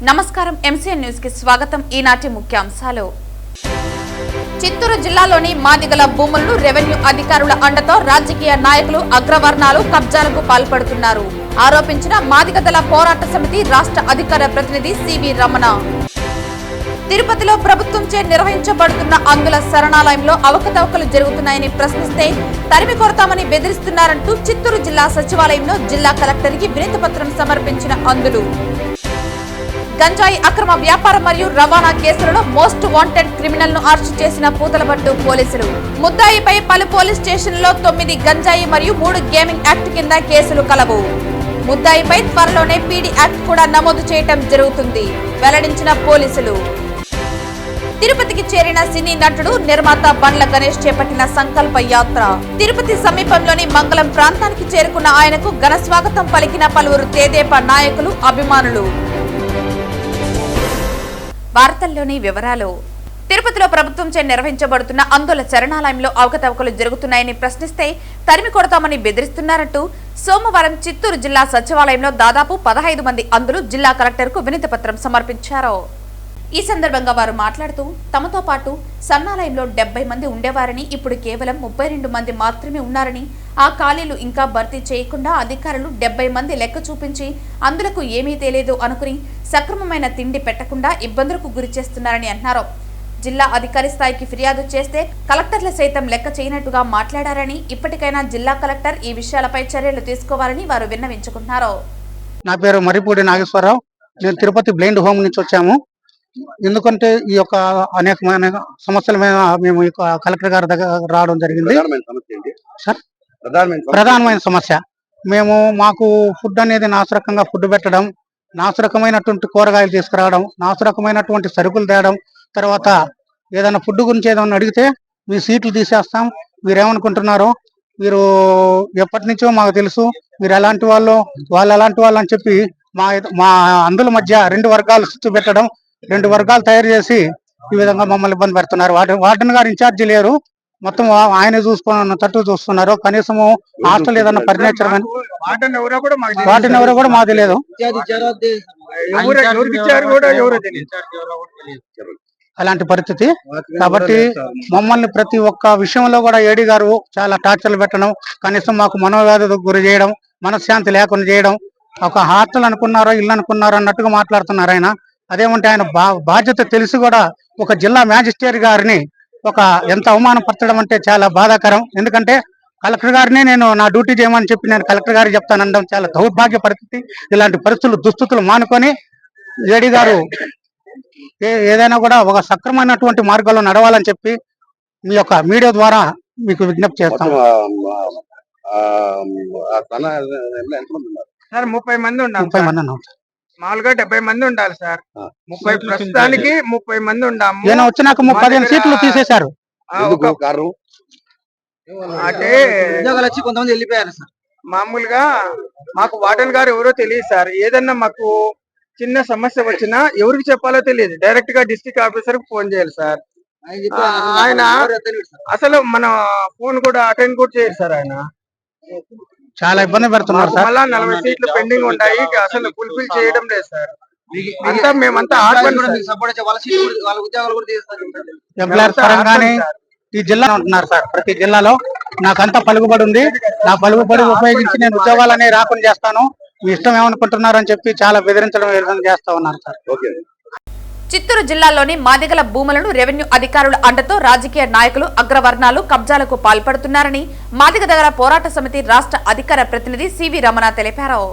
నమస్కారం MCN news కి స్వాగతం. ఈనాటి ముఖ్యాంశాలు. చిత్తూరు జిల్లాలోని మాదిగల భూములను రెవెన్యూ అధికారుల అండతో రాజకీయ నాయకులు అగ్రవర్ణాలు కబ్జాలకు పాల్పడుతున్నారు ఆరోపించిన మాదిగదళ పోరాట సమితి రాష్ట్ర అధికార ప్రతినిధి సివి రమణ. తిరుపతిలో ప్రభుత్వంచే నిర్వహించబడుతున్న అందుల శరణాలయంలో అవకతవకలు జరుగుతున్నాయని ప్రశ్నిస్తే తరిమి కొడతామని బెదిరిస్తున్నారంటూ చిత్తూరు జిల్లా సచివాలయంలో జిల్లా కలెక్టర్కి వినతిపత్రం సమర్పించిన అందులు. గంజాయి అక్రమ వ్యాపారం మరియు రవాణా కేసులలో మోస్ట్ వాంటెడ్ క్రిమినల్ ను అరెస్టు చేసిన పూతలపట్టు పోలీసులు. ముద్దాయిపై పలు పోలీస్ స్టేషన్లలో 9 గంజాయి మరియు 3 గేమింగ్ యాక్ట్ కింద కేసులు కలవు. ముద్దాయిపై త్వరలోనే పీడీ యాక్ట్ కూడా నమోదు చేయటం జరుగుతుంది వెల్లడించిన పోలీసులు. తిరుపతికి చేరిన సినీ నటుడు నిర్మాత బండ్ల గణేష్ చేపట్టిన సంకల్ప యాత్ర. తిరుపతి సమీపంలోని మంగళం ప్రాంతానికి చేరుకున్న ఆయనకు ఘన స్వాగతం పలికిన పలువురు తెదేపా నాయకులు, అభిమానులు. వార్తల్లోని వివరాలు. తిరుపతిలో ప్రభుత్వంచే నిర్వహించబడుతున్న అందుల శరణాలయంలో అవకతవకలు జరుగుతున్నాయని ప్రశ్నిస్తే తరిమి కొడతామని బెదిరిస్తున్నారంటూ సోమవారం చిత్తూరు జిల్లా సచివాలయంలో దాదాపు 15 మంది అందులు జిల్లా కలెక్టర్కు వినతిపత్రం సమర్పించారు. ఈ సందర్భంగా వారు మాట్లాడుతూ తమతో పాటు సన్నాలయంలో 70 మంది ఉండేవారని ఇప్పుడు కేవలం 32 మంది మాత్రమే ఉన్నారని, ఆ ఖాళీలు ఇంకా భర్తీ చేయకుండా అధికారులు 70 మంది లెక్క చూపించి అందులకు ఏమీ తెలియదు అనుకుని సక్రమమైన తిండి పెట్టకుండా ఇబ్బందులకు గురి చేస్తున్నారని అన్నారు. జిల్లా అధికారి స్థాయికి ఫిర్యాదు చేస్తే కలెక్టర్ల సైతం లెక్క చేయనట్టుగా మాట్లాడారని, ఇప్పటికైనా జిల్లా కలెక్టర్ ఈ విషయాలపై చర్యలు తీసుకోవాలని వారు విన్నవించుకున్నారు. నా పేరు మరిపూడి నాగేశ్వరరావు. నేను తిరుపతి బ్లైండ్ హోమ్ నుంచి వచ్చాము. ఎందుకంటే ఈ యొక్క అనేకమైన సమస్యల మీద మేము కలెక్టర్ గారి దగ్గర రావడం జరిగింది. ప్రధానమైన సమస్య మాకు ఫుడ్ అనేది నాసురకంగా ఫుడ్ పెట్టడం, నాసురకమైనటువంటి కూరగాయలు తీసుకురావడం, నాసురకమైనటువంటి సరుకులు తేవడం, తర్వాత ఏదైనా ఫుడ్ గురించి ఏదైనా అడిగితే మీ సీట్లు తీసేస్తాం, మీరేమనుకుంటున్నారో, మీరు ఎప్పటి నుంచో మాకు తెలుసు, మీరు ఎలాంటి వాళ్ళు ఎలాంటి వాళ్ళు అని చెప్పి మా అందుల మధ్య 2 వర్గాలు చుట్టూ పెట్టడం, 2 వర్గాలు తయారు చేసి ఈ విధంగా మమ్మల్ని ఇబ్బంది పెడుతున్నారు. వార్డెన్ గారు ఇన్ఛార్జి లేరు, మొత్తం ఆయన తట్టు చూస్తున్నారు. కనీసము హాస్టల్ ఏదన్నా ఫర్నిచర్ వార్డెన్ ఎవరో కూడా మాకు తెలియదు. అలాంటి పరిస్థితి కాబట్టి మమ్మల్ని ప్రతి ఒక్క విషయంలో కూడా ఏడీ గారు చాలా టార్చర్లు పెట్టడం, కనీసం మాకు మనోవ్యాధి గురి చేయడం, మనశ్శాంతి లేకుండా చేయడం, ఒక హాస్టల్ అనుకున్నారో ఇల్లు అనుకున్నారో అన్నట్టుగా మాట్లాడుతున్నారు. ఆయన అదేమంటే ఆయన బాధ్యత తెలిసి కూడా ఒక జిల్లా మ్యాజిస్ట్రేట్ గారిని ఎంత అవమానపరచడం అంటే చాలా బాధాకరం. ఎందుకంటే కలెక్టర్ గారిని నేను నా డ్యూటీ చేయమని చెప్పి నేను కలెక్టర్ గారికి చెప్తానడం చాలా దౌర్భాగ్య పరిస్థితి. ఇలాంటి పరిస్థితులు దుస్థితులు మానుకొని ఏడీ గారు ఏదైనా కూడా ఒక సక్రమైనటువంటి మార్గంలో నడవాలని చెప్పి మీ యొక్క మీడియా ద్వారా మీకు విజ్ఞప్తి చేస్తాం. 30 మంది ఉన్నాం. మామూలుగా 70 మంది ఉండాలి సార్. 30 ప్రస్తుతానికి 30 మంది ఉన్నాము. నేను వచ్చినాక 15 సీట్లు తీసేశారు. అంటే కొంతమంది వెళ్ళిపోయారు సార్. మామూలుగా మాకు వార్డెన్ గారు ఎవరో తెలియదు సార్. ఏదన్నా మాకు చిన్న సమస్య వచ్చినా ఎవరికి చెప్పాలో తెలియదు. డైరెక్ట్ గా డిస్ట్రిక్ట్ ఆఫీసర్ కి ఫోన్ చేయాలి సార్. ఆయన అసలు మన ఫోన్ కూడా అటెండ్ కూడా చేయరు సార్. ఆయన చాలా ఇబ్బంది పెడుతున్నారు సార్. మళ్ళా 40 సీట్లు పెండింగ్ ఉంటాయి, అసలు ఫుల్ఫిల్ చేయడం లేదు సార్. అంతా మేమంతా ఎంప్లాయర్స్ పరంగానే ఈ జిల్లా ఉంటున్నారు సార్. ప్రతి జిల్లాలో నాకంతా పలుకుబడి ఉంది. నా పలుకుబడి ఉపయోగించి నేను ఉద్యోగాలనే రాకుండా చేస్తాను, మీ ఇష్టం ఏమనుకుంటున్నారు అని చెప్పి చాలా బెదిరించడం చేస్తా ఉన్నారు సార్. చిత్తూరు జిల్లాలోని మాదిగల భూములను రెవెన్యూ అధికారుల అండతో రాజకీయ నాయకులు, అగ్రవర్ణాలు కబ్జాలకు పాల్పడుతున్నారని మాదిగదళ పోరాట సమితి రాష్ట్ర అధికార ప్రతినిధి సివి రమణ తెలిపారు.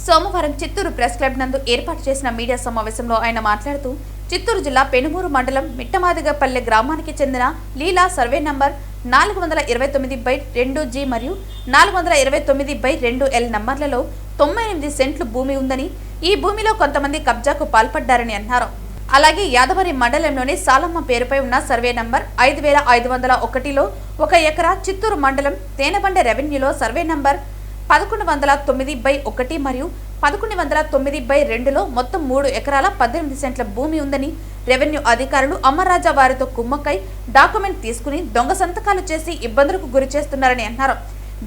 సోమవారం చిత్తూరు ప్రెస్ క్లబ్ నందు ఏర్పాటు చేసిన మీడియా సమావేశంలో ఆయన మాట్లాడుతూ చిత్తూరు జిల్లా పెనుమూరు మండలం మిట్టమాదిగపల్లె గ్రామానికి చెందిన లీలా సర్వే నంబర్ 429/2G మరియు 429/2L నంబర్లలో 98 సెంట్లు భూమి ఉందని, ఈ భూమిలో కొంతమంది కబ్జాకు పాల్పడ్డారని అన్నారు. అలాగే యాదవరి మండలంలోని సాలమ్మ పేరుపై ఉన్న సర్వే నంబర్ 5501లో 1 ఎకరా, చిత్తూరు మండలం తేనెబండ రెవెన్యూలో సర్వే నంబర్ 1109/1 మరియు 1109/2లో మొత్తం 3 ఎకరాల 18 సెంట్ల భూమి ఉందని, రెవెన్యూ అధికారులు అమర్రాజా వారితో కుమ్మక్కై డాక్యుమెంట్ తీసుకుని దొంగ సంతకాలు చేసి ఇబ్బందులకు గురి చేస్తున్నారని అన్నారు.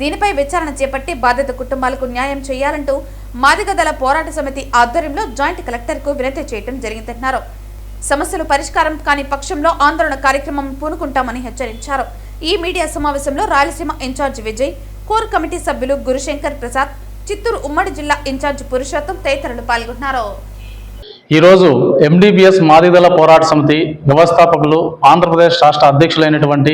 దీనిపై విచారణ చేపట్టి బాధిత కుటుంబాలకు న్యాయం చేయాలంటూ మాదిగదళ పోరాట సమితి ఆధ్వర్యంలో జాయింట్ కలెక్టర్ కు వినతి చేయడం జరిగిందన్నారు. సమస్యలు పరిష్కారం కాని పక్షంలో ఆందోళన కార్యక్రమం పూనుకుంటామని హెచ్చరించారు. ఈ మీడియా సమావేశంలో Rayalaseema incharge Vijay, core committee సభ్యులు గురుశంకర్ ప్రసాద్, చిత్తూరు ఉమ్మడి జిల్లా ఇన్ఛార్జ్ పురుషోత్తం తదితరులు పాల్గొన్నారు. ఈరోజు ఎండిపిఎస్ మాదిగదళ పోరాట సమితి వ్యవస్థాపకులు ఆంధ్రప్రదేశ్ రాష్ట్ర అధ్యక్షులైనటువంటి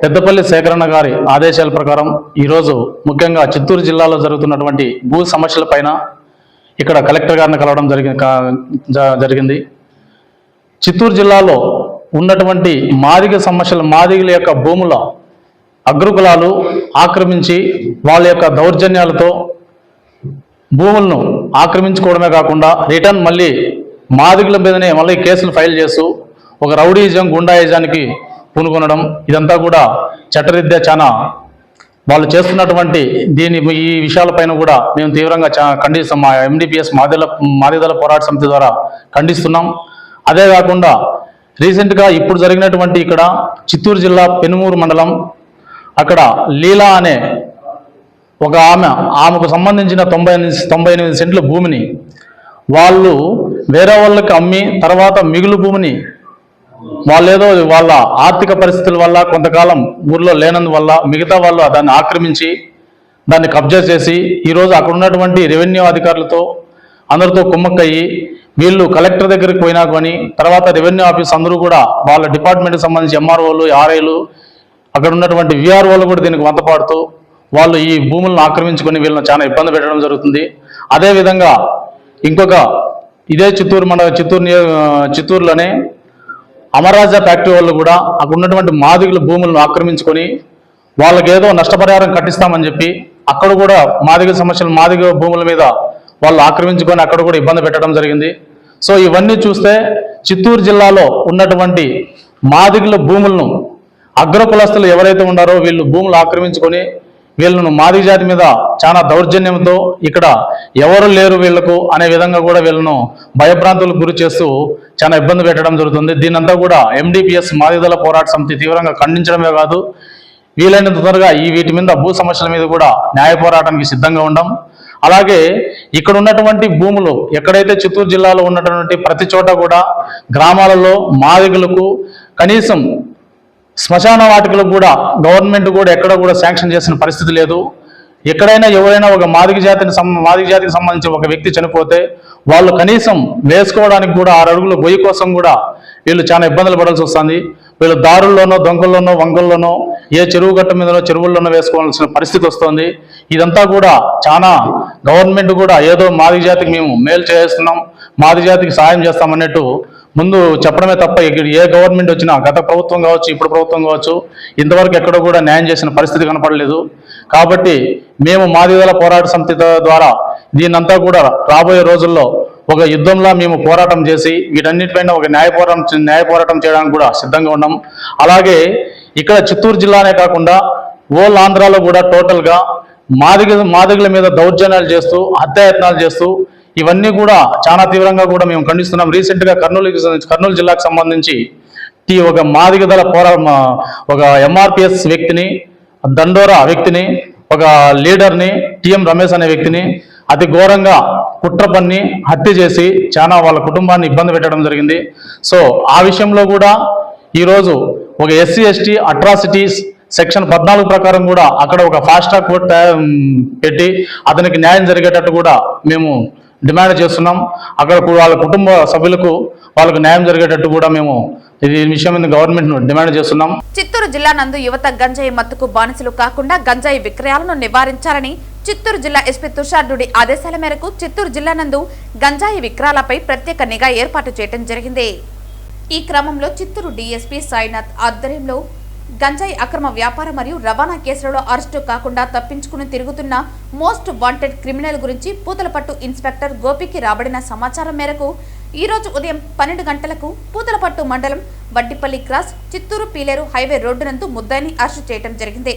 పెద్దపల్లి సేకరణ గారి ఆదేశాల ప్రకారం ఈరోజు ముఖ్యంగా చిత్తూరు జిల్లాలో జరుగుతున్నటువంటి భూ సమస్యలపైన ఇక్కడ కలెక్టర్ గారిని కలవడం జరిగింది. చిత్తూరు జిల్లాలో ఉన్నటువంటి మాదిగల యొక్క భూముల అగ్రకులాలు ఆక్రమించి వాళ్ళ యొక్క దౌర్జన్యాలతో భూములను ఆక్రమించుకోవడమే కాకుండా రిటర్న్ మళ్ళీ మాదిగల మీదనే మళ్ళీ కేసులు ఫైల్ చేస్తూ ఒక రౌడీయిజం, గుండాయిజానికి పూనుకొనడం, ఇదంతా కూడా చట్టరీత్యా చాలా వాళ్ళు చేస్తున్నటువంటి ఈ విషయాలపైన కూడా మేము తీవ్రంగా ఖండిస్తాం. మా ఎండిపిఎస్ మాదిగదళ పోరాట సమితి ద్వారా ఖండిస్తున్నాం. అదే కాకుండా రీసెంట్గా ఇప్పుడు జరిగినటువంటి ఇక్కడ చిత్తూరు జిల్లా పెనుమూరు మండలం అక్కడ లీలా అనే ఒక ఆమెకు సంబంధించిన 98 సెంట్ల భూమిని వాళ్ళు వేరే వాళ్ళకి అమ్మి తర్వాత మిగులు భూమిని వాళ్ళేదో వాళ్ళ ఆర్థిక పరిస్థితుల వల్ల కొంతకాలం ఊర్లో లేనందువల్ల మిగతా వాళ్ళు దాన్ని ఆక్రమించి దాన్ని కబ్జా చేసి ఈరోజు అక్కడ ఉన్నటువంటి రెవెన్యూ అధికారులతో అందరితో కుమ్మక్కయ్యి వీళ్ళు కలెక్టర్ దగ్గరికి పోయినా కానీ తర్వాత రెవెన్యూ ఆఫీస్ అందరూ కూడా వాళ్ళ డిపార్ట్మెంట్కి సంబంధించి ఎంఆర్ఓలు, ఆర్ఐలు, అక్కడ ఉన్నటువంటి విఆర్ఓలు కూడా దీనికి వంతపాడుతూ వాళ్ళు ఈ భూములను ఆక్రమించుకొని వీళ్ళని చాలా ఇబ్బంది పెట్టడం జరుగుతుంది. అదేవిధంగా ఇంకొక ఇదే చిత్తూరులోనే అమరాజా ఫ్యాక్టరీ వాళ్ళు కూడా అక్కడ ఉన్నటువంటి మాదిగల భూములను ఆక్రమించుకొని వాళ్ళకేదో నష్టపరిహారం కట్టిస్తామని చెప్పి అక్కడ కూడా మాదిగ భూముల మీద వాళ్ళు ఆక్రమించుకొని అక్కడ కూడా ఇబ్బంది పెట్టడం జరిగింది. సో ఇవన్నీ చూస్తే చిత్తూరు జిల్లాలో ఉన్నటువంటి మాదిగల భూములను అగ్రకులస్తులు ఎవరైతే ఉన్నారో వీళ్ళు భూములు ఆక్రమించుకొని వీళ్ళను మాదిగ జాతి మీద చాలా దౌర్జన్యంతో ఇక్కడ ఎవరు లేరు వీళ్లకు అనే విధంగా కూడా వీళ్ళను భయభ్రాంతులకు గురి చేస్తూ చాలా ఇబ్బంది పెట్టడం జరుగుతుంది. దీనంతా కూడా ఎండిపిఎస్ మాదిగదళ పోరాట సమితి తీవ్రంగా ఖండించడమే కాదు, వీలైనంత త్వరగా వీటి మీద భూ సమస్యల మీద కూడా న్యాయ పోరాటానికి సిద్ధంగా ఉండం. అలాగే ఇక్కడ ఉన్నటువంటి భూములు ఎక్కడైతే చిత్తూరు జిల్లాలో ఉన్నటువంటి ప్రతి చోట కూడా గ్రామాలలో మాదిగలకు కనీసం శ్మశాన వాటికలకు కూడా గవర్నమెంట్ కూడా ఎక్కడ కూడా శాంక్షన్ చేసిన పరిస్థితి లేదు. ఎక్కడైనా ఎవరైనా ఒక మాదిగ జాతికి సంబంధించి ఒక వ్యక్తి చనిపోతే వాళ్ళు కనీసం వేసుకోవడానికి కూడా 6 అడుగుల గొయ్యి కోసం కూడా వీళ్ళు చాలా ఇబ్బందులు పడాల్సి వస్తుంది. వీళ్ళు దారుల్లోనో, దొంగల్లోనో, వంకల్లోనో, ఏ చెరువు గట్ట మీదనో, చెరువుల్లోనో వేసుకోవాల్సిన పరిస్థితి వస్తుంది. ఇదంతా కూడా చాలా గవర్నమెంట్ కూడా ఏదో మాదిగ జాతికి మేము మేలు చేస్తున్నాం, మాదిగ జాతికి సాయం చేస్తామన్నట్టు ముందు చెప్పడమే తప్ప ఇక్కడ ఏ గవర్నమెంట్ వచ్చినా గత ప్రభుత్వం కావచ్చు, ఇప్పుడు ప్రభుత్వం కావచ్చు, ఇంతవరకు ఎక్కడ కూడా న్యాయం చేసిన పరిస్థితి కనపడలేదు. కాబట్టి మేము మాదిగదళ పోరాట సమితి ద్వారా దీన్నంతా కూడా రాబోయే రోజుల్లో ఒక యుద్ధంలా మేము పోరాటం చేసి వీటన్నిటిపైన ఒక న్యాయ పోరాటం చేయడానికి కూడా సిద్ధంగా ఉన్నాం. అలాగే ఇక్కడ చిత్తూరు జిల్లానే కాకుండా ఓల్ ఆంధ్రాలో కూడా టోటల్గా మాదిగల మీద దౌర్జన్యాలు చేస్తూ, హత్యాయత్నాలు చేస్తూ ఇవన్నీ కూడా చాలా తీవ్రంగా కూడా మేము ఖండిస్తున్నాం. రీసెంట్గా కర్నూలు జిల్లాకు సంబంధించి ఒక మాదిగదళ ఒక ఎంఆర్పిఎస్ వ్యక్తిని, దండోరా వ్యక్తిని, ఒక లీడర్ని, టిఎం రమేష్ అనే వ్యక్తిని అతి ఘోరంగా కుట్ర పన్ని హత్య చేసి చాలా వాళ్ళ కుటుంబాన్ని ఇబ్బంది పెట్టడం జరిగింది. సో ఆ విషయంలో కూడా ఈరోజు ఒక SC/ST అట్రాసిటీస్ సెక్షన్ 14 ప్రకారం కూడా అక్కడ ఒక ఫాస్ట్ ట్రాక్ కోర్టు పెట్టి అతనికి న్యాయం జరిగేటట్టు కూడా మేము డిమాండ్ చేస్తున్నాం. అక్కడ వాళ్ళ కుటుంబ సభ్యులకు వాళ్ళకు న్యాయం జరిగేటట్టు కూడా మేము ఈ విషయం మీద గవర్నమెంట్ ను డిమాండ్ చేస్తున్నాం. చిత్తూరు జిల్లా నందు యువత గంజాయి మత్తుకు బానిసలు కాకుండా గంజాయి విక్రయాలను నివారించాలని చిత్తూరు జిల్లా ఎస్పీ తుషార్ డుడి ఆదేశాల మేరకు చిత్తూరు జిల్లా నందు గంజాయి విక్రయాలపై ప్రత్యేక నిఘా ఏర్పాటు చేయడం జరిగింది. ఈ క్రమంలో చిత్తూరు డీఎస్పీ సాయినాథ్ ఆధ్వర్యంలో గంజాయి అక్రమ వ్యాపార మరియు రవాణా కేసులలో అరెస్టు కాకుండా తప్పించుకుని తిరుగుతున్న మోస్ట్ వాంటెడ్ క్రిమినల్ గురించి పూతలపట్టు ఇన్స్పెక్టర్ గోపికి రాబడిన సమాచారం మేరకు ఈ రోజు ఉదయం 12 గంటలకు పూతలపట్టు మండలం Vaddipalli cross Chittoor Piler highway road నందు ముద్దాయిని అరెస్టు చేయడం జరిగింది.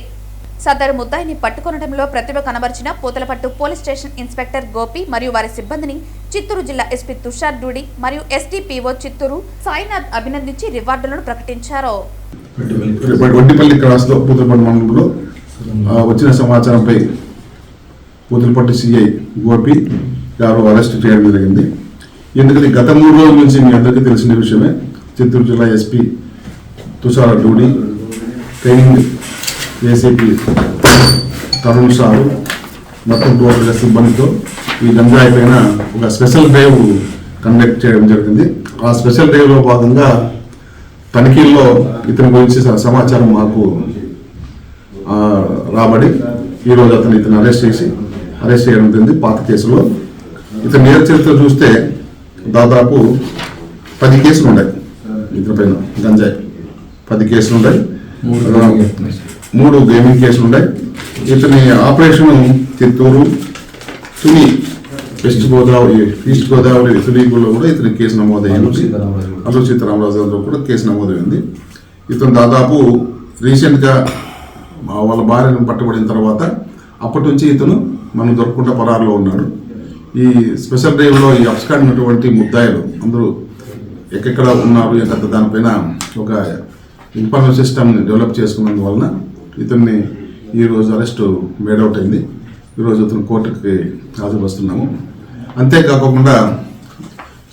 సదరు ముద్దాయిని పట్టుకొనడంలో ప్రతిభ కనబర్చిన Puthalapattu police station inspector Gopi మరియు వారి సిబ్బందిని చిత్తూరు జిల్లా ఎస్పీ తుషార్ డుడి మరియు SDPO చిత్తూరు సాయినాథ్ అభినందించి రివార్డులను ప్రకటించారు. వడ్డిపల్లి క్రాస్ లో పూతలపట్టు మండలంలో వచ్చిన సమాచారంపై పూతలపట్టు సిఐ గోపి గారు అరెస్ట్ చేయడం జరిగింది. ఎందుకంటే గత 3 రోజుల నుంచి మీ అందరికీ తెలిసిన విషయమే, చిత్తూరు జిల్లా SP Tushar Dudi, training ACP Tarun sir, మొత్తం టోటల్గా సిబ్బందితో ఈ గంజాయి పైన ఒక స్పెషల్ డ్రైవ్ కండక్ట్ చేయడం జరిగింది. ఆ స్పెషల్ డ్రైవ్లో భాగంగా తనిఖీల్లో ఇతని గురించి సమాచారం మాకు రాబడి ఈరోజు ఇతను అరెస్ట్ చేయడం జరిగింది. పాత కేసులో ఇతని నేర చరిత్ర చూస్తే దాదాపు 10 కేసులు ఉన్నాయి ఇతని పైన. గంజాయి 10 కేసులు ఉన్నాయి, 3 గేమింగ్ కేసులు ఉన్నాయి. ఇతని ఆపరేషన్ చిత్తూరు, తుని, ఈస్ట్ గోదావరి తునిలో కూడా ఇతని కేసు నమోదయ్యింది. అల్లు సీతారామరాజులో కూడా కేసు నమోదైంది. ఇతను దాదాపు రీసెంట్గా వాళ్ళ భార్యను పట్టుబడిన తర్వాత అప్పటి నుంచి ఇతను మనం దొరకకుండా పరారులో ఉన్నాడు. ఈ స్పెషల్ డ్రైవ్లో ఈ అప్స్కాండినటువంటి ముద్దాయిలు అందరూ ఎక్కడెక్కడ ఉన్నారు దానిపైన ఒక ఇన్ఫర్మేషన్ సిస్టమ్ని డెవలప్ చేసుకున్నందువలన ఇతన్ని ఈరోజు అరెస్టు మేడౌట్ అయింది. ఈరోజు ఇతను కోర్టుకి హాజరుపరుస్తున్నాము. అంతేకాకుండా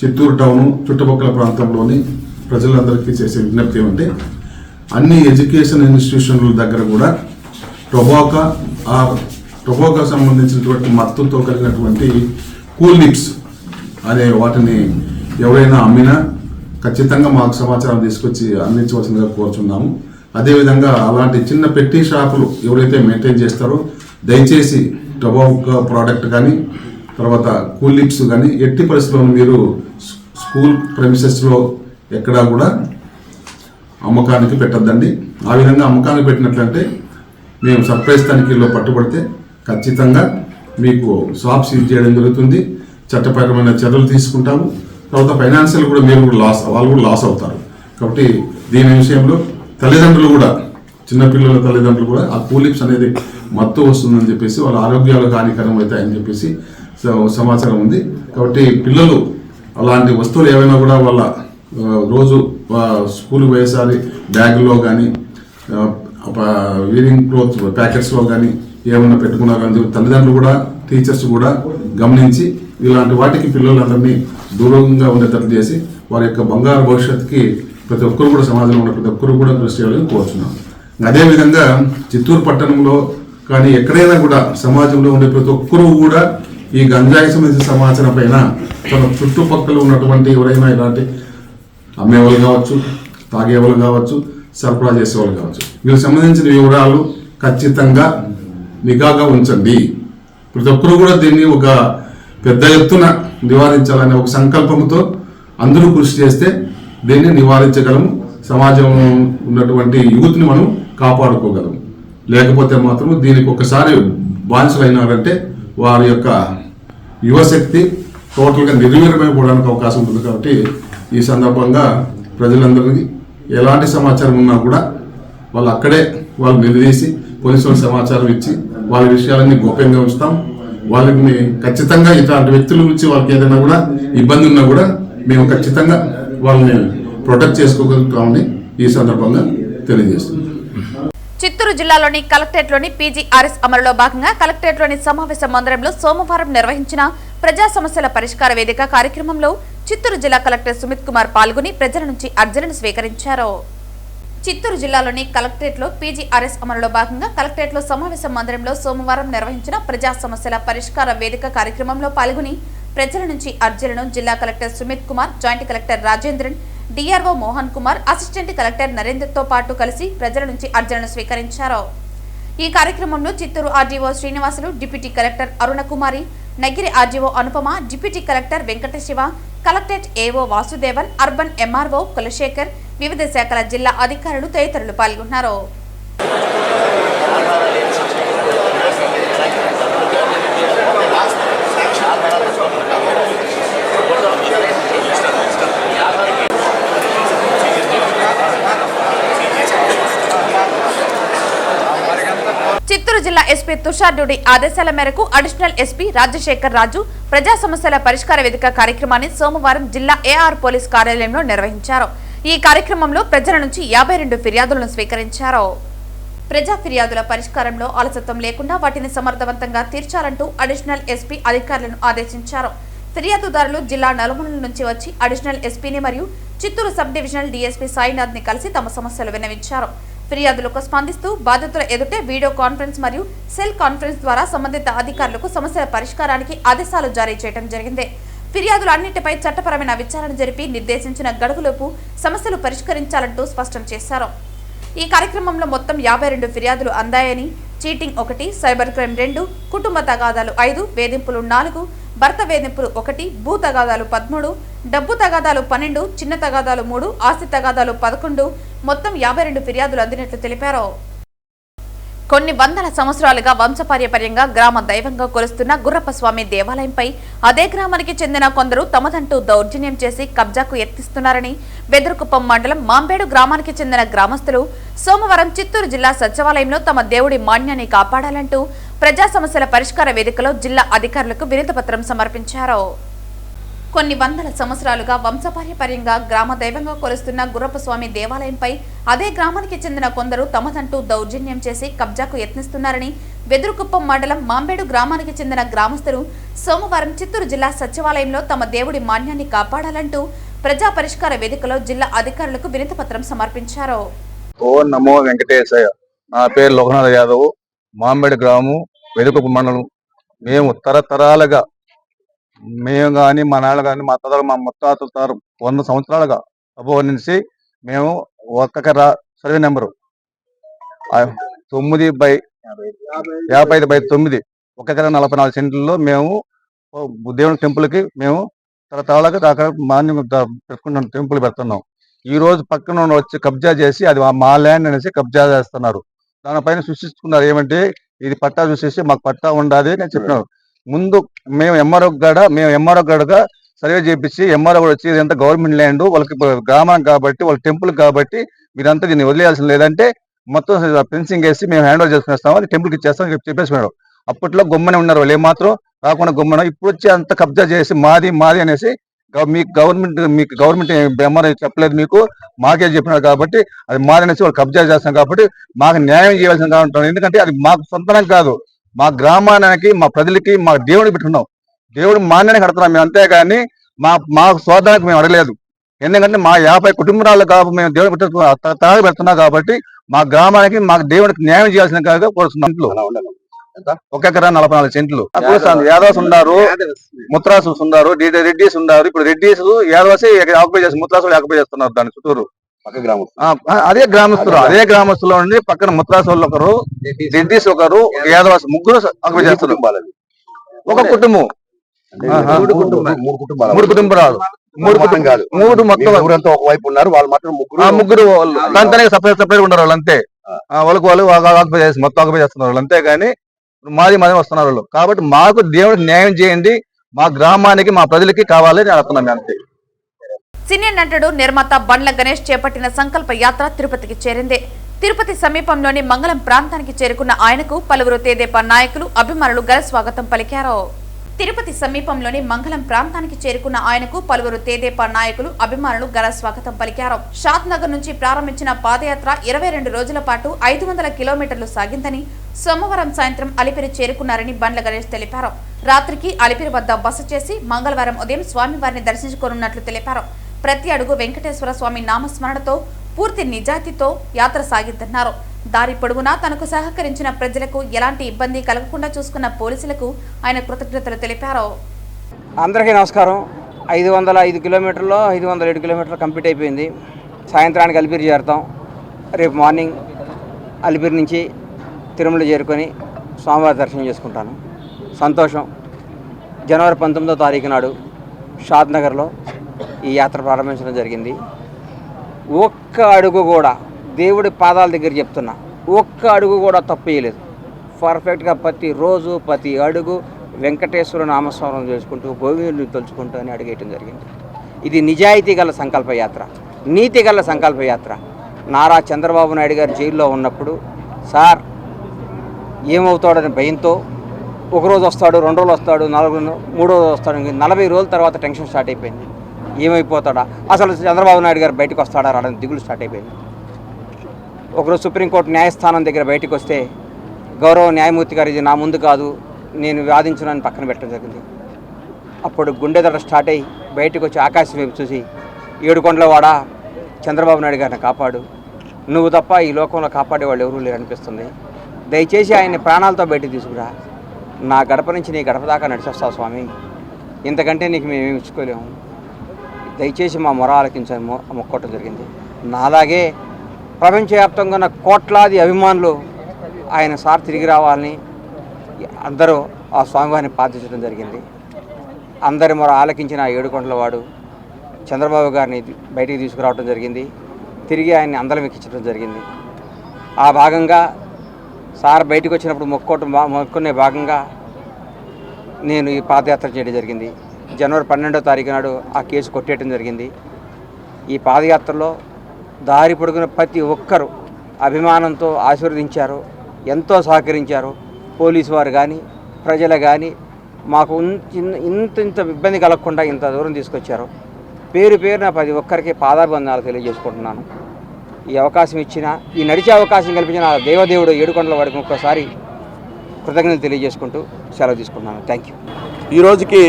చిత్తూరు టౌను చుట్టుపక్కల ప్రాంతంలోని ప్రజలందరికీ చేసే విజ్ఞప్తి ఏమంటే, అన్ని ఎడ్యుకేషన్ ఇన్స్టిట్యూషన్ల దగ్గర కూడా టొబాకో సంబంధించినటువంటి మత్తుతో కలిగినటువంటి కూల్ లిప్స్ అనే వాటిని ఎవరైనా అమ్మినా ఖచ్చితంగా మాకు సమాచారం తీసుకొచ్చి అందించవలసిందిగా కోరుచున్నాము. అదేవిధంగా అలాంటి చిన్న పెట్టి షాపులు ఎవరైతే మెయింటైన్ చేస్తారో దయచేసి టొబాకో ప్రోడక్ట్ కానీ తర్వాత కూల్ లిప్స్ కానీ ఎట్టి పరిస్థితుల్లో మీరు స్కూల్ ప్రెమిసెస్లో ఎక్కడా కూడా అమ్మకానికి పెట్టద్దండి. ఆ విధంగా అమ్మకానికి పెట్టినట్లంటే మేము సర్ప్రైజ్ తనిఖీల్లో పట్టుబడితే ఖచ్చితంగా మీకు షాప్ సీజ్ చేయడం జరుగుతుంది, చట్టపరమైన చర్యలు తీసుకుంటాము. తర్వాత ఫైనాన్షియల్ కూడా మీరు కూడా వాళ్ళు కూడా లాస్ అవుతారు. కాబట్టి దీని విషయంలో తల్లిదండ్రులు కూడా, చిన్నపిల్లల తల్లిదండ్రులు కూడా ఆ కూలిప్స్ అనేది మత్తు వస్తుందని చెప్పేసి వాళ్ళ ఆరోగ్యాలకు హానికరం అవుతాయని చెప్పేసి సమాచారం ఉంది. కాబట్టి పిల్లలు అలాంటి వస్తువులు ఏవైనా కూడా వాళ్ళ రోజు స్కూల్ పోయేసారి బ్యాగుల్లో కానీ వీరింగ్ క్లోత్ ప్యాకెట్స్లో కానీ ఏమన్నా పెట్టుకున్నారు అని చెప్పి తల్లిదండ్రులు కూడా టీచర్స్ కూడా గమనించి ఇలాంటి వాటికి పిల్లలందరినీ దూరంగా ఉండేటట్టు చేసి వారి యొక్క బంగారు భవిష్యత్తుకి ప్రతి ఒక్కరు కూడా సమాజంలో ఉన్న ప్రతి ఒక్కరు కూడా కృషి చేయాలని కోరుచున్నాం. అదేవిధంగా చిత్తూరు పట్టణంలో కానీ ఎక్కడైనా కూడా సమాజంలో ఉండే ప్రతి ఒక్కరూ కూడా ఈ గంజాయి సంబంధించిన సమాచారం పైన తన చుట్టుపక్కల ఉన్నటువంటి ఎవరైనా ఇలాంటి అమ్మేవాళ్ళు కావచ్చు, తాగేవాళ్ళు కావచ్చు, సరఫరా చేసేవాళ్ళు కావచ్చు, వీళ్ళకి సంబంధించిన వివరాలు ఖచ్చితంగా నిఘాగా ఉంచండి. ప్రతి ఒక్కరు కూడా దీన్ని ఒక పెద్ద ఎత్తున నివారించాలనే ఒక సంకల్పంతో అందరూ కృషి చేస్తే దీన్ని నివారించగలము. సమాజంలో ఉన్నటువంటి యూత్ని మనం కాపాడుకోగలము. లేకపోతే మాత్రం దీనికి ఒకసారి బానిసలైనారంటే వారి యొక్క యువశక్తి టోటల్గా నిర్వీర్యమైపోవడానికి అవకాశం ఉంటుంది. కాబట్టి ఈ సందర్భంగా ప్రజలందరికీ ఎలాంటి సమాచారం ఉన్నా కూడా వాళ్ళు అక్కడే వాళ్ళు నిలదీసి పోలీసులకు సమాచారం ఇచ్చి వాళ్ళ విషయాలన్నీ గోప్యంగా ఉంచుతాం. వాళ్ళని ఖచ్చితంగా ఇట్లాంటి వ్యక్తుల నుంచి వాళ్ళకి ఏదైనా కూడా ఇబ్బంది ఉన్నా కూడా మేము ఖచ్చితంగా వాళ్ళని ప్రొటెక్ట్ చేసుకోగలుగుతామని ఈ సందర్భంగా తెలియజేస్తున్నాం. చిత్తూరు జిల్లాలోని కలెక్టరేట్లోని పీజీఆర్ఎస్ అమలులో భాగంగా కలెక్టరేట్లోని సమావేశ మందిరంలో సోమవారం నిర్వహించిన ప్రజా సమస్యల పరిష్కార వేదిక కార్యక్రమంలో చిత్తూరు జిల్లా కలెక్టర్ సుమిత్ కుమార్ పాల్గొని ప్రజల నుంచి అర్జీలను స్వీకరించారు. చిత్తూరు జిల్లాలోని కలెక్టరేట్లో పీజీఆర్ఎస్ అమలులో భాగంగా కలెక్టరేట్లో సమావేశ మందిరంలో సోమవారం నిర్వహించిన ప్రజా సమస్యల పరిష్కార వేదిక కార్యక్రమంలో పాల్గొని ప్రజల నుంచి అర్జీలను జిల్లా collector Sumit Kumar, joint collector Rajendran, DRO Mohan Kumar, assistant collector నరేంద్రతో పాటు కలిసి ప్రజల నుంచి అర్జీలను స్వీకరించారు. ఈ కార్యక్రమంలో Chittoor RDO Srinivasulu, deputy collector Arunakumari, Nagari RDO Anupama, deputy collector Venkatasiva, collectorate AO Vasudevan, urban MRO Kulasekhar, వివిధ శాఖల జిల్లా అధికారులు తదితరులు పాల్గొన్నారు. చిత్తూరు జిల్లా ఎస్పీ తుషార్ డూడి ఆదేశాల మేరకు అడిషనల్ ఎస్పీ రాజశేఖర్ రాజు ప్రజా సమస్యల పరిష్కార వేదిక కార్యక్రమాన్ని సోమవారం జిల్లా ఏఆర్ పోలీస్ కార్యాలయంలో నిర్వహించారు. ఈ కార్యక్రమంలో ప్రజల నుంచి 52 ఫిర్యాదులను స్వీకరించారు. ప్రజా ఫిర్యాదుల పరిష్కారంలో అలసత్వం లేకుండా వాటిని సమర్థవంతంగా తీర్చాలంటూ అడిషనల్ ఎస్పీ అధికారులను ఆదేశించారు. ఫిర్యాదుదారులు జిల్లా నలుమూలల నుంచి వచ్చి అడిషనల్ ఎస్పీని మరియు Chittoor sub divisional DSP Sainath ని కలిసి తమ సమస్యలు విన్నవించారు. ఫిర్యాదులకు స్పందిస్తూ బాధితుల ఎదుటే వీడియో కాన్ఫరెన్స్ మరియు సెల్ కాన్ఫరెన్స్ ద్వారా సంబంధిత అధికారులకు సమస్యల పరిష్కారానికి ఆదేశాలు జారీ చేయడం జరిగింది. ఫిర్యాదులు అన్నింటిపై చట్టపరమైన విచారణ జరిపి నిర్దేశించిన గడువులోపు సమస్యలు పరిష్కరించాలంటూ స్పష్టం చేశారు. ఈ కార్యక్రమంలో మొత్తం 52 ఫిర్యాదులు అందాయని, చీటింగ్ 1, సైబర్ క్రైమ్ 2, కుటుంబ తగాదాలు 5, వేధింపులు 4, భర్త వేధింపులు 1, భూ తగాదాలు 13, డబ్బు తగాదాలు 12, చిన్న తగాదాలు 3, ఆస్తి తగాదాలు 11, మొత్తం 52 ఫిర్యాదులు అందినట్లు తెలిపారు. కొన్ని వందల సంవత్సరాలుగా వంశపార్యపర్యంగా గ్రామ దైవంగా కొలుస్తున్న గుర్రప్పస్వామి దేవాలయంపై అదే గ్రామానికి చెందిన కొందరు తమదంటూ దౌర్జన్యం చేసి కబ్జాకు యత్నిస్తున్నారని వెదురుకుప్పం మండలం మాంబేడు గ్రామానికి చెందిన గ్రామస్తులు సోమవారం చిత్తూరు జిల్లా సచివాలయంలో తమ దేవుడి మాన్యాన్ని కాపాడాలంటూ ప్రజా సమస్యల పరిష్కార వేదికలో జిల్లా అధికారులకు వినతిపత్రం సమర్పించారు. కొన్ని వందల సంవత్సరాలుగా వంశపార్యపర్యంగా గ్రామ దైవంగా కొలుస్తున్న గుర్రప్పస్వామి దేవాలయంపై అదే గ్రామానికి చెందిన కొందరు తమదంటూ దౌర్జన్యం చేసి కబ్జాకు యత్నిస్తున్నారని వెదురుకుప్పం మండలం మాంబేడు గ్రామానికి చెందిన గ్రామస్తులు సోమవారం చిత్తూరు జిల్లా సచివాలయంలో తమ దేవుడి మాన్యాన్ని కాపాడాలంటూ ప్రజా పరిష్కార వేదికలో జిల్లా అధికారులకు వినతిపత్రం సమర్పించారు. ఓం నమో వెంకటేశయ్య. నా పేరు లోకనాథ యాదవ్, మాంబేడు గ్రామం, వెదురుకుప్పం మండలం. మేము తరతరాలుగా మేము కానీ మా నాన్న కానీ మా తాతలు మా ముత్తాతల తరం 100 సంవత్సరాలుగా అబో నుంచి మేము ఒక్క సర్వే నెంబరు 9/55/9 1 ఎకరా 44 సెంట్లలో మేము దేవుని టెంపుల్కి మేము తరతరాలుగా అక్కడ మాన్యం పెట్టుకుంటున్నాం, టెంపుల్ పెడుతున్నాం. ఈ రోజు పక్కన వచ్చి కబ్జా చేసి అది మా ల్యాండ్ అనేసి కబ్జా చేస్తున్నారు. దానిపైన సృష్టించుకున్నారు ఏమంటే ఇది పట్టా చూసేసి మాకు పట్టా ఉండాలి అని చెప్పినారు. ముందు మేము ఎంఆర్ఓ గడగా సర్వే చేయించి ఎంఆర్ఓ కూడా వచ్చి ఇదంతా గవర్నమెంట్ ల్యాండ్, వాళ్ళకి గ్రామం కాబట్టి వాళ్ళ టెంపుల్ కాబట్టి మీరంతా దీన్ని వదిలేయాల్సిన లేదంటే మొత్తం ఫెన్సింగ్ వేసి మేము హ్యాండ్ ఓవర్ చేసుకునేస్తాం, అది టెంపుల్కి ఇచ్చేస్తాం చెప్పేసినారు. అప్పట్లో గొమ్మనే ఉన్నారు వాళ్ళు, ఏమాత్రం రాకుండా గొమ్మన. ఇప్పుడు వచ్చి అంత కబ్జా చేసి మాది అనేసి మీకు గవర్నమెంట్ ఎంఆర్ఓ చెప్పలేదు, మీకు మాకే చెప్పినారు కాబట్టి అది మాది అనేసి వాళ్ళు కబ్జా చేస్తాం కాబట్టి మాకు న్యాయం చేయాల్సిందిగా ఉంటాం. ఎందుకంటే అది మాకు సొంతం కాదు, మా గ్రామానికి మా ప్రజలకి మా దేవుడికి పెట్టుకున్నాం, దేవుడు మాన్యాన్ని కడుతున్నాం మేము, అంతేగాని మా స్వార్థానికి మేము అడగలేదు. ఎందుకంటే మా 50 కుటుంబాలు కాబట్టి మేము దేవుడు పెడుతున్నాం కాబట్టి మా గ్రామానికి మాకు దేవుడికి న్యాయం చేయాల్సిన కోరుతున్నాం. 1 ఎకరా 44 సెంట్లు యాదవ్స్ ఉన్నారు, ముత్రాసులు ఉన్నారు, రెడ్డిస్ ఉన్నారు. ఇప్పుడు రెడ్డిస్ యాదవ్స్ ఆక్యుపై చేస్తారు, ముత్రాసులు ఆక్యుపై చేస్తున్నారు దాని చుట్టూరు. అదే గ్రామస్తులో ఉండి పక్కన ముత్రాసులు ఒకరు, రెడ్డిస్ ఒకరు, యాదవ్స్ ముగ్గురు ఆక్యుపై చేస్తారు. ఒక కుటుంబం, 3 కుటుంబాలు, 3 మొత్తం ఒకవైపు ఉన్నారు, వాళ్ళు మాత్రం ముగ్గురు దాంతో సపరేట్ ఉన్నారు వాళ్ళు, అంతే. వాళ్ళు ఆక్యుపై చేస్తారు, మొత్తం ఆక్యుపై చేస్తున్నారు వాళ్ళు, అంతేగాని మాది వస్తున్నారు వాళ్ళు. కాబట్టి మాకు దేవుడికి న్యాయం చేయండి, మా గ్రామానికి మా ప్రజలకి కావాలని అడుగుతున్నాం అంతే. సీనియర్ నటుడు నిర్మాత బండ్ల గణేష్ చేపట్టిన సంకల్ప యాత్ర తిరుపతికి చేరింది. తిరుపతి సమీపంలోని మంగళం ప్రాంతానికి చేరుకున్న ఆయనకు పలువురు తెదేపా నాయకులు, అభిమానులు ఘన స్వాగతం పలికారు. తిరుపతి సమీపంలోని మంగళం ప్రాంతానికి చేరుకున్న ఆయనకు పలువురు తెదేపా నాయకులు, అభిమానులు ఘన స్వాగతం పలికారు. షాద్ నగర్ నుంచి ప్రారంభించిన పాదయాత్ర 22 రోజుల పాటు 500 కిలోమీటర్లు సాగిందని సోమవారం సాయంత్రం అలిపిరి చేరుకున్నారని బండ్ల గణేష్ తెలిపారు. రాత్రికి అలిపిరి వద్ద బస చేసి మంగళవారం ఉదయం స్వామివారిని దర్శించుకోనున్నట్లు తెలిపారు. ప్రతి అడుగు వెంకటేశ్వర స్వామి నామస్మరణతో పూర్తి నిజాయితీతో యాత్ర సాగిద్దన్నారు. దారి పొడవునా తనకు సహకరించిన ప్రజలకు ఎలాంటి ఇబ్బంది కలగకుండా చూసుకున్న పోలీసులకు ఆయన కృతజ్ఞతలు తెలిపారు. అందరికీ నమస్కారం. 505 కిలోమీటర్లో 507 కిలోమీటర్లు కంప్లీట్ అయిపోయింది. సాయంత్రానికి అలిపిరి చేరుతాం. రేపు మార్నింగ్ అలిపిరి నుంచి తిరుమల చేరుకొని స్వామివారి దర్శనం చేసుకుంటాను. సంతోషం. జనవరి 19వ తారీఖు నాడు షాద్ నగర్లో ఈ యాత్ర ప్రారంభించడం జరిగింది. ఒక్క అడుగు కూడా దేవుడి పాదాల దగ్గర చెప్తున్నా, ఒక్క అడుగు కూడా తప్పు చేయలేదు. పర్ఫెక్ట్గా ప్రతి రోజు ప్రతి అడుగు వెంకటేశ్వర నామస్మరణం చేసుకుంటూ గోవిందుని తలుచుకుంటూ అని అడిగేయటం జరిగింది. ఇది నిజాయితీ గల సంకల్పయాత్ర, నీతి గల సంకల్పయాత్ర. నారా చంద్రబాబు నాయుడు గారు జైల్లో ఉన్నప్పుడు సార్ ఏమవుతాడని భయంతో ఒకరోజు వస్తాడు, 2 రోజులు వస్తాడు, 4 3 రోజులు వస్తాడు, 40 రోజుల తర్వాత టెన్షన్ స్టార్ట్ అయిపోయింది. ఏమైపోతాడా, అసలు చంద్రబాబు నాయుడు గారు బయటకు వస్తాడా రాడని దిగులు స్టార్ట్ అయిపోయింది. ఒకరోజు సుప్రీంకోర్టు న్యాయస్థానం దగ్గర బయటకు వస్తే గౌరవ న్యాయమూర్తి గారు ఇది నా ముందు కాదు, నేను వాదించునని పక్కన పెట్టడం జరిగింది. అప్పుడు గుండె దడ స్టార్ట్ అయ్యి బయటకు వచ్చి ఆకాశం వైపు చూసి, ఏడుకొండలవాడ చంద్రబాబు నాయుడు గారిని కాపాడు, నువ్వు తప్ప ఈ లోకంలో కాపాడేవాళ్ళు ఎవరూ లేరు అనిపిస్తుంది, దయచేసి ఆయన్ని ప్రాణాలతో బయటకు తీసుకురా, నా గడప నుంచి నీ గడప దాకా నడిచొస్తావు స్వామి, ఇంతకంటే నీకు మేమేమి ఇచ్చుకోలేము, దయచేసి మా మొర ఆలకించని మొక్కోవటం జరిగింది. నాలాగే ప్రపంచవ్యాప్తంగా ఉన్న కోట్లాది అభిమానులు ఆయన సార్ తిరిగి రావాలని అందరూ ఆ స్వామివారిని ప్రార్థించడం జరిగింది. అందరి మొర ఆలకించిన ఆ ఏడుకొండలవాడు చంద్రబాబు గారిని బయటికి తీసుకురావడం జరిగింది. తిరిగి ఆయన్ని అందలం ఎక్కించడం జరిగింది. ఆ భాగంగా సార్ బయటకు వచ్చినప్పుడు మొక్కుకునే భాగంగా నేను ఈ పాదయాత్ర చేయడం జరిగింది. జనవరి 12వ తారీఖు నాడు ఆ కేసు కొట్టేయడం జరిగింది. ఈ పాదయాత్రలో దారి పొడుగున ప్రతి ఒక్కరూ అభిమానంతో ఆశీర్వదించారు, ఎంతో సహకరించారు. పోలీసు వారు కానీ ప్రజలు కానీ మాకు ఇంత ఇబ్బంది కలగకుండా ఇంత దూరం తీసుకొచ్చారు. పేరు పేరున ప్రతి ఒక్కరికి పాదాభివందనాలు తెలియజేసుకుంటున్నాను. ఈ అవకాశం ఇచ్చిన, ఈ నడిచే అవకాశం కల్పించిన దేవదేవుడు ఏడుకొండలవాడికి ఒక్కసారి కృతజ్ఞతలు తెలియజేసుకుంటూ సెలవు తీసుకుంటున్నాను. Thank you. ఈ రోజుకి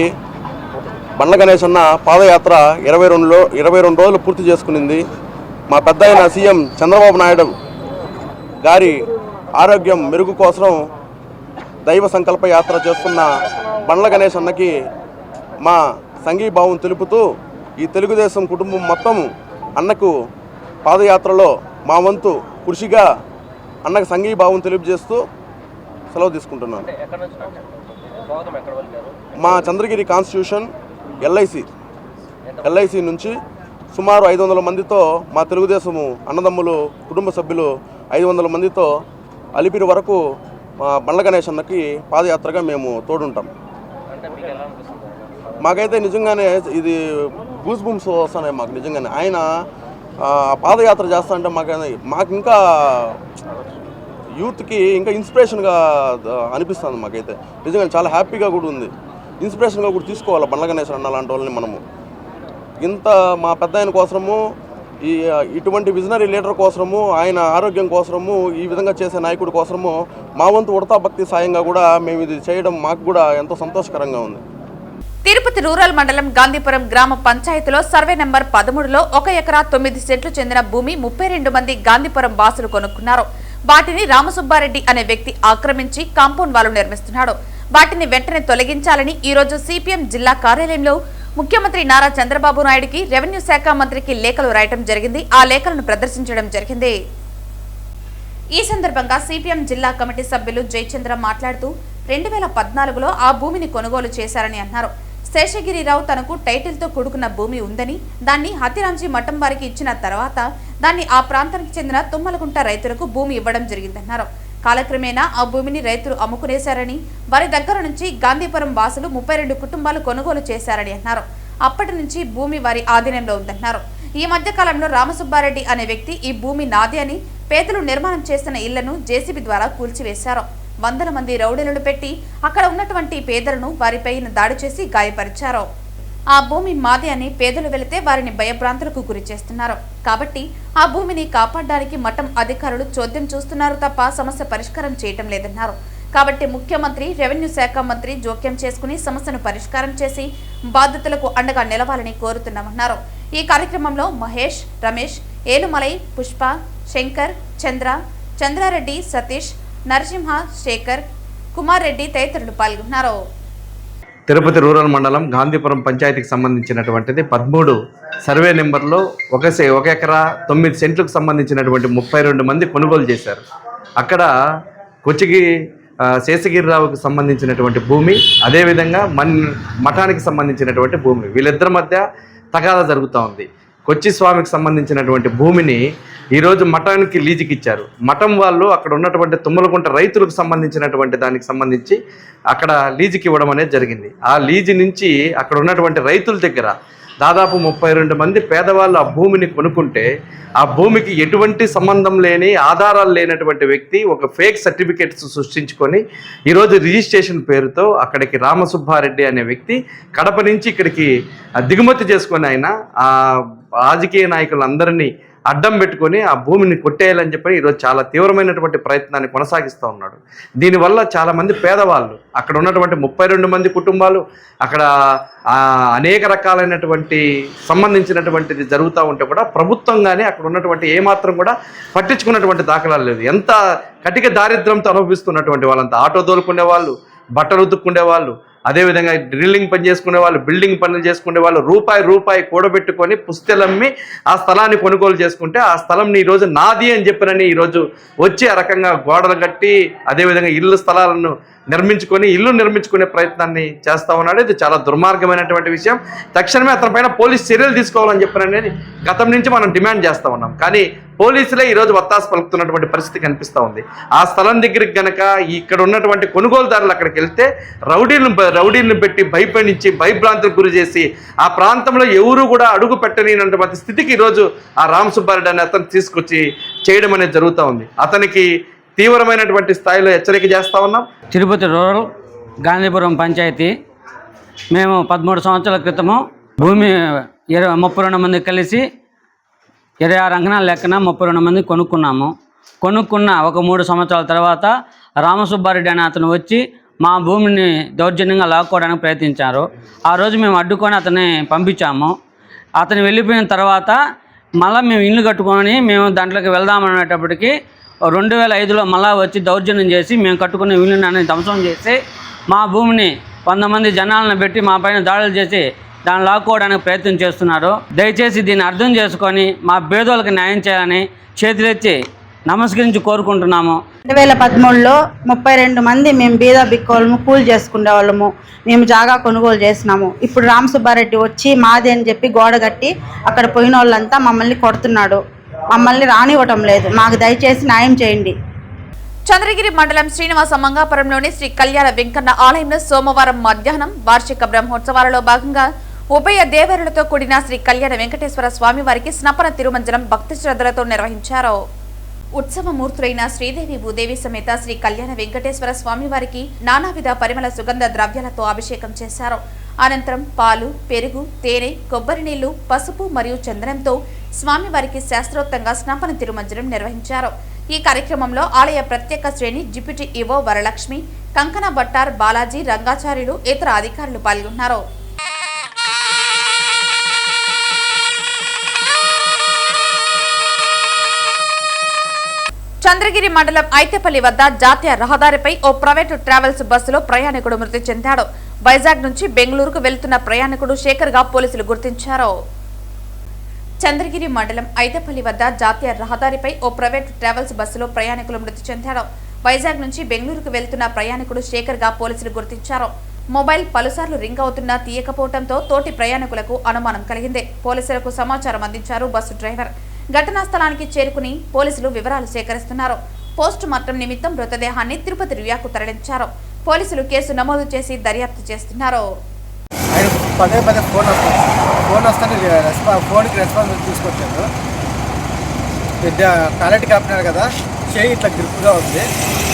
బండ్ల గణేష్ అన్న పాదయాత్ర 22 రోజులు పూర్తి చేసుకునింది. మా పెద్ద అయిన సీఎం చంద్రబాబు నాయుడు గారి ఆరోగ్యం మెరుగు కోసం దైవ సంకల్ప యాత్ర చేస్తున్న బండ్ల గణేష్ అన్నకి మా సంఘీభావం తెలుపుతూ ఈ తెలుగుదేశం కుటుంబం మొత్తం అన్నకు పాదయాత్రలో మా వంతు కృషిగా అన్నకు సంఘీభావం తెలియజేస్తూ సెలవు తీసుకుంటున్నాను. మా చంద్రగిరి కాన్స్టిట్యూషన్ ఎల్ఐసి నుంచి సుమారు 500 మందితో మా తెలుగుదేశము అన్నదమ్ములు కుటుంబ సభ్యులు 500 మందితో అలిపిరి వరకు మా బండ్ల గణేష్ అన్నకి పాదయాత్రగా మేము తోడుంటాం. మాకైతే నిజంగానే ఇది గూస్ బూమ్స్ వస్తున్నాయి. మాకు నిజంగానే ఆయన పాదయాత్ర చేస్తా అంటే మాకు ఇంకా యూత్కి ఇంకా ఇన్స్పిరేషన్గా అనిపిస్తుంది. మాకైతే నిజంగా చాలా హ్యాపీగా కూడా ఉంది. ఇన్స్పిరేషన్గా కూడా తీసుకోవాలి బండ్ల గణేష్ అన్న లాంటి వాళ్ళని మనము. ఇంత మా పెద్ద ఆయన కోసము, ఇటువంటి విజనరీ లీడర్ కోసము, ఆయన ఆరోగ్యం కోసము, ఈ విధంగా చేసే నాయకుడి కోసము మా వంతు ఉడతా భక్తి సాయంగా కూడా మేము ఇది చేయడం మాకు కూడా ఎంతో సంతోషకరంగా ఉంది. తిరుపతి రూరల్ మండలం గాంధీపురం గ్రామ పంచాయతీలో సర్వే నెంబర్ 13లో 1 ఎకరా 9 సెంట్లు చెందిన భూమి 32 మంది గాంధీపురం వాసులు కొనుక్కున్నారు. వాటిని రామసుబ్బారెడ్డి అనే వ్యక్తి ఆక్రమించి కాంపౌండ్ వాల్ నిర్మిస్తున్నాడు. వాటిని వెంటనే తొలగించాలని ఈ రోజు సిపిఎం జిల్లా కార్యాలయంలో ముఖ్యమంత్రి నారా చంద్రబాబు నాయుడుకి రెవెన్యూ శాఖ మంత్రికి లేఖలు రాయటం జరిగింది. ఆ లేఖలను ప్రదర్శించడం జరిగింది. ఈ సందర్భంగా సిపిఎం జిల్లా కమిటీ సభ్యులు జయచంద్ర మాట్లాడుతూ 2014లో ఆ భూమిని కొనుగోలు చేశారని అన్నారు. శేషగిరిరావు తనకు టైటిల్తో కూడుకున్న భూమి ఉందని, దాన్ని హతిరాంజీ మఠం వారికి ఇచ్చిన తర్వాత దాన్ని ఆ ప్రాంతానికి చెందిన తుమ్మలగుంట రైతులకు భూమి ఇవ్వడం జరిగిందన్నారు. కాలక్రమేణా ఆ భూమిని రైతులు అమ్ముకునేశారని, వారి దగ్గర నుంచి గాంధీపురం వాసులు 32 కుటుంబాలు కొనుగోలు చేశారని అన్నారు. అప్పటి నుంచి భూమి వారి ఆధీనంలో ఉందన్నారు. ఈ మధ్య కాలంలో రామసుబ్బారెడ్డి అనే వ్యక్తి ఈ భూమి నాది అని పేదలు నిర్మాణం చేసిన ఇళ్లను జేసీబీ ద్వారా కూల్చివేశారు. 100 మంది రౌడీలను పెట్టి అక్కడ ఉన్నటువంటి పేదలను వారిపై దాడి చేసి గాయపరిచారు. ఆ భూమి మాది అని పేదలు వెళితే వారిని భయభ్రాంతులకు గురి చేస్తున్నారు. కాబట్టి ఆ భూమిని కాపాడడానికి మఠం అధికారులు చోద్యం చూస్తున్నారు తప్ప సమస్య పరిష్కారం చేయటం లేదన్నారు. కాబట్టి ముఖ్యమంత్రి, రెవెన్యూ శాఖ మంత్రి జోక్యం చేసుకుని సమస్యను పరిష్కారం చేసి బాధితులకు అండగా నిలవాలని కోరుతున్నామన్నారు. ఈ కార్యక్రమంలో మహేష్, రమేష్, ఏలుమలై, పుష్ప, శంకర్, చంద్రారెడ్డి, సతీష్, నరసింహ, శేఖర్, కుమార్ రెడ్డి తదితరులు పాల్గొన్నారు. తిరుపతి రూరల్ మండలం గాంధీపురం పంచాయతీకి సంబంధించినటువంటిది 13 సర్వే నెంబర్లో 1 ఎకరా 9 సెంట్లకు సంబంధించినటువంటి 32 మంది కొనుగోలు చేశారు. అక్కడ కొచ్చిగి శేషగిరిరావుకి సంబంధించినటువంటి భూమి, అదేవిధంగా మఠానికి సంబంధించినటువంటి భూమి, వీళ్ళిద్దరి మధ్య తగాదా జరుగుతూ ఉంది. కొచ్చి స్వామికి సంబంధించినటువంటి భూమిని ఈరోజు మఠానికి లీజుకి ఇచ్చారు. మఠం వాళ్ళు అక్కడ ఉన్నటువంటి తుమ్మలగుంట రైతులకు సంబంధించినటువంటి దానికి సంబంధించి అక్కడ లీజుకి ఇవ్వడం అనేది జరిగింది. ఆ లీజు నుంచి అక్కడ ఉన్నటువంటి రైతుల దగ్గర దాదాపు 32 మంది పేదవాళ్ళు ఆ భూమిని కొనుక్కుంటే, ఆ భూమికి ఎటువంటి సంబంధం లేని, ఆధారాలు లేనటువంటి వ్యక్తి ఒక ఫేక్ సర్టిఫికేట్స్ సృష్టించుకొని ఈరోజు రిజిస్ట్రేషన్ పేరుతో అక్కడికి రామసుబ్బారెడ్డి అనే వ్యక్తి కడప నుంచి ఇక్కడికి దిగుమతి చేసుకొని ఆయన ఆ రాజకీయ నాయకులందరినీ అడ్డం పెట్టుకొని ఆ భూమిని కొట్టేయాలని చెప్పి ఈరోజు చాలా తీవ్రమైనటువంటి ప్రయత్నాన్ని కొనసాగిస్తూ ఉన్నాడు. దీనివల్ల చాలామంది పేదవాళ్ళు, అక్కడ ఉన్నటువంటి 32 మంది కుటుంబాలు, అక్కడ అనేక రకాలైనటువంటి సంబంధించినటువంటిది జరుగుతూ ఉంటే కూడా ప్రభుత్వం కానీ అక్కడ ఉన్నటువంటి ఏమాత్రం కూడా పట్టించుకున్నటువంటి దాఖలాలు లేదు. ఎంత కటిక దారిద్ర్యంతో అనుభవిస్తున్నటువంటి వాళ్ళంతా ఆటో తోలుకునే వాళ్ళు, బట్టలు ఉతుక్కునే వాళ్ళు, అదేవిధంగా డ్రిల్లింగ్ పని చేసుకునే వాళ్ళు, బిల్డింగ్ పనులు చేసుకునే వాళ్ళు రూపాయి కూడబెట్టుకొని పుస్తెలమ్మి ఆ స్థలాన్ని కొనుగోలు చేసుకుంటే ఆ స్థలంని ఈరోజు నాది అని చెప్పినని ఈరోజు వచ్చి ఆ రకంగా గోడలు కట్టి అదేవిధంగా స్థలాలను నిర్మించుకునే ప్రయత్నాన్ని చేస్తా ఉన్నాడు. ఇది చాలా దుర్మార్గమైనటువంటి విషయం. తక్షణమే అతని పైన పోలీస్ చర్యలు తీసుకోవాలని చెప్పిననేది గతం నుంచి మనం డిమాండ్ చేస్తూ ఉన్నాం. కానీ పోలీసులే ఈరోజు వత్తాసు పలుకుతున్నటువంటి పరిస్థితి కనిపిస్తూ ఉంది. ఆ స్థలం దగ్గరికి గనక ఇక్కడ ఉన్నటువంటి కొనుగోలుదారులు అక్కడికి వెళ్తే రౌడీలను పెట్టి భయపడించి భయభ్రాంతులకు గురి చేసి ఆ ప్రాంతంలో ఎవరు కూడా అడుగు పెట్టలేనటువంటి స్థితికి ఈరోజు ఆ రామసుబ్బారెడ్డి అనే అతను తీసుకొచ్చి చేయడం అనేది జరుగుతూ ఉంది. అతనికి తీవ్రమైనటువంటి స్థాయిలో హెచ్చరిక చేస్తూ ఉన్నాం. తిరుపతి రూరల్ గాంధీపురం పంచాయతీ మేము 13 సంవత్సరాల క్రితము భూమి 32 మంది కలిసి 26 అంకణాల లెక్కన 32 మంది కొనుక్కున్న ఒక 3 సంవత్సరాల తర్వాత రామసుబ్బారెడ్డి అనే అతను వచ్చి మా భూమిని దౌర్జన్యంగా లాక్కోవడానికి ప్రయత్నించారు. ఆ రోజు మేము అడ్డుకొని అతన్ని పంపించాము. అతను వెళ్ళిపోయిన తర్వాత మళ్ళీ మేము ఇల్లు కట్టుకొని మేము దాంట్లోకి వెళ్దామనేటప్పటికి 2005లో మళ్ళా వచ్చి దౌర్జన్యం చేసి మేము కట్టుకున్న ఇల్లుని ధ్వంసం చేసి మా భూమిని 100 మంది జనాలను పెట్టి మా పైన దాడులు చేసి దాన్ని లాక్కోవడానికి ప్రయత్నం చేస్తున్నారు. దయచేసి దీన్ని అర్థం చేసుకొని మా పేదోళ్ళకి న్యాయం చేయాలని చేతులెత్తి నమస్కరించి కోరుకుంటున్నాము. 2013లో 32 మంది మేము బీద బిక్కోళ్ళము కూలి చేసుకునే వాళ్ళము మేము జాగా కొనుగోలు చేసినాము. ఇప్పుడు రామసుబ్బారెడ్డి వచ్చి మాది అని చెప్పి గోడ కట్టి అక్కడ పోయిన వాళ్ళంతా మమ్మల్ని కొడుతున్నాడు. మమ్మల్ని రానివ్వటం లేదు. మాకు దయచేసి న్యాయం చేయండి. చంద్రగిరి మండలం శ్రీనివాస మంగాపురంలోని శ్రీ కళ్యాణ వెంకన్న ఆలయంలో సోమవారం మధ్యాహ్నం వార్షిక బ్రహ్మోత్సవాలలో భాగంగా ఉభయ దేవరులతో కూడిన శ్రీ కళ్యాణ వెంకటేశ్వర స్వామి వారికి స్నపన తిరుమంజనం భక్తి శ్రద్ధలతో నిర్వహించారు. ఉత్సవమూర్తులైన శ్రీదేవి భూదేవి సమేత శ్రీ కళ్యాణ వెంకటేశ్వర స్వామి వారికి నానావిధ పరిమళ సుగంధ ద్రవ్యాలతో అభిషేకం చేశారు. అనంతరం పాలు, పెరుగు, తేనె, కొబ్బరి నీళ్లు, పసుపు మరియు చందనంతో స్వామివారికి శాస్త్రోక్తంగా స్నపన తిరుమంజనం నిర్వహించారు. ఈ కార్యక్రమంలో ఆలయ ప్రత్యేక శ్రేణి డిప్యూటీ ఈవో వరలక్ష్మి, కంకణ భట్టార్, బాలాజీ, రంగాచార్యులు, ఇతర అధికారులు పాల్గొన్నారు. చంద్రగిరి మండలం ఐతేపల్లి వద్ద జాతీయ రహదారిపై ఓ ప్రైవేటు ట్రావెల్స్ బస్సులో ప్రయాణికుడు మృతి చెందాడు. వైజాగ్ నుంచి బెంగళూరుకు వెళ్తున్న ప్రయాణికుడు శేఖర్ గా పోలీసులు గుర్తించారు. చంద్రగిరి మండలం ఐతేపల్లి వద్ద జాతీయ రహదారిపై ఓ ప్రైవేటు ట్రావెల్స్ బస్సులో ప్రయాణికులు మృతి చెందాడు. వైజాగ్ నుంచి బెంగళూరుకు వెళ్తున్న ప్రయాణికుడు శేఖర్ గా పోలీసులు గుర్తించారు. మొబైల్ పలుసార్లు రింగ్ అవుతున్నా తీయకపోవడంతో తోటి ప్రయాణికులకు అనుమానం కలిగింది. పోలీసులకు సమాచారం అందించారు బస్సు డ్రైవర్. ఘటనా స్థలానికి చేరుకుని పోలీసులు వివరాలు సేకరిస్తున్నారు. పోస్టు మార్టం నిమిత్తం మృతదేహాన్ని తిరుపతి రుయాకు తరలించారు. పోలీసులు కేసు నమోదు చేసి దర్యాప్తు చేస్తున్నారు. పదే ఫోన్ ఫోన్కి రెస్పాన్స్ తీసుకొచ్చారు. టాయిలెట్కి ఆపినారు కదా, చేయి ఇట్లా గ్రిప్గా ఉంది.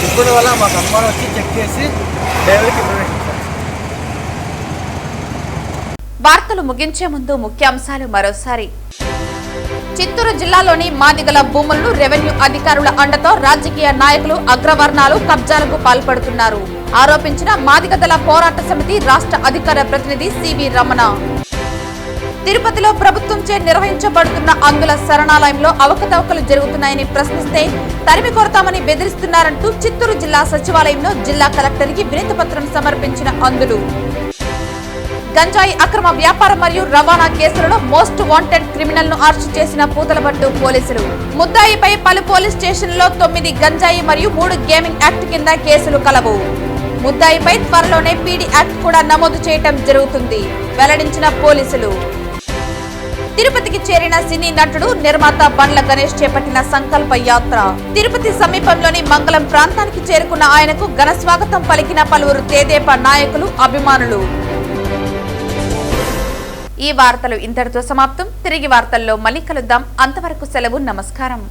గ్రిప్ వల్ల మాకు అనుమానం వచ్చి చెక్ చేసి డ్రైవర్కి ఇన్ఫర్మేషన్ ఇచ్చారు. వార్తలు ముగించే ముందు ముఖ్యాంశాలు మరోసారి. చిత్తూరు జిల్లాలోని మాదిగల భూములను రెవెన్యూ అధికారుల అండతో రాజకీయ నాయకులు అగ్రవర్ణాలు కబ్జాలకు పాల్పడుతున్నారు ఆరోపించిన మాదిగదళ పోరాట సమితి రాష్ట్ర అధికార ప్రతినిధి సివి రమణ. తిరుపతిలో ప్రభుత్వంచే నిర్వహించబడుతున్న అందుల శరణాలయంలో అవకతవకలు జరుగుతున్నాయని ప్రశ్నిస్తే తరిమి కొడతామని బెదిరిస్తున్నారంటూ చిత్తూరు జిల్లా సచివాలయంలో జిల్లా కలెక్టర్కి వినతి పత్రం సమర్పించిన అందులు. గంజాయి అక్రమ వ్యాపారం మరియు రవాణా కేసులలో మోస్ట్ వాంటెడ్ క్రిమినల్ ను అరెస్టు చేసిన పూతలపట్టు పోలీసులు. ముద్దాయిపై పలు పోలీస్ స్టేషన్లలో 9 గంజాయి మరియు 3 గేమింగ్ యాక్ట్ కింద కేసులు కలవు. ముద్దాయిపై త్వరలోనే పీడీ యాక్ట్ కూడా నమోదు చేయటం జరుగుతుంది వెల్లడించిన పోలీసులు. తిరుపతికి చేరిన సినీ నటుడు నిర్మాత బండ్ల గణేష్ చేపట్టిన సంకల్ప యాత్ర. తిరుపతి సమీపంలోని మంగళం ప్రాంతానికి చేరుకున్న ఆయనకు ఘన స్వాగతం పలికిన పలువురు తెదేపా నాయకులు, అభిమానులు. ఈ వార్తలు ఇంతటితో సమాప్తం. తిరిగి వార్తల్లో మళ్ళీ కలుద్దాం. అంతవరకు సెలవు. నమస్కారం.